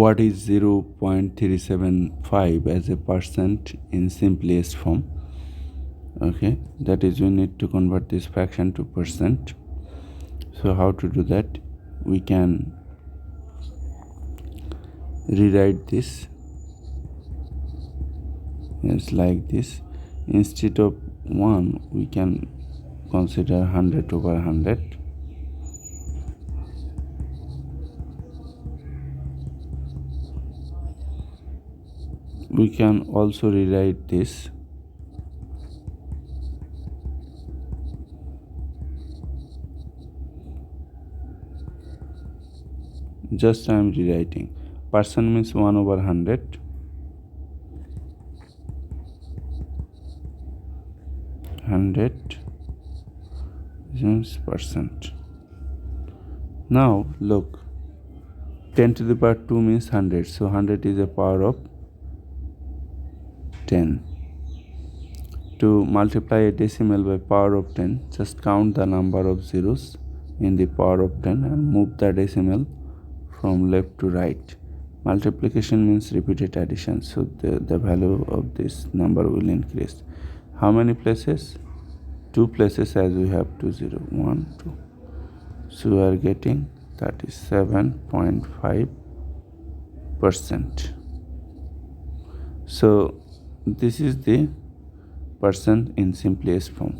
What is 0.375 as a percent in simplest form? Okay, that is, we need to convert this fraction to percent. So how to do that? We can rewrite this as like this. Instead of 1, we can consider 100 over 100. We can also rewrite this just I am rewriting. Percent means 1 over 100. 100 means percent. Now look, 10 to the power 2 means 100. So 100 is a power of 10. To multiply a decimal by power of 10, just count the number of zeros in the power of 10 and move the decimal from left to right. Multiplication means repeated addition, so the value of this number will increase. How many places? 2 places, as we have 2 0 1 2. So we are getting 37.5%. So this is the percent in simplest form.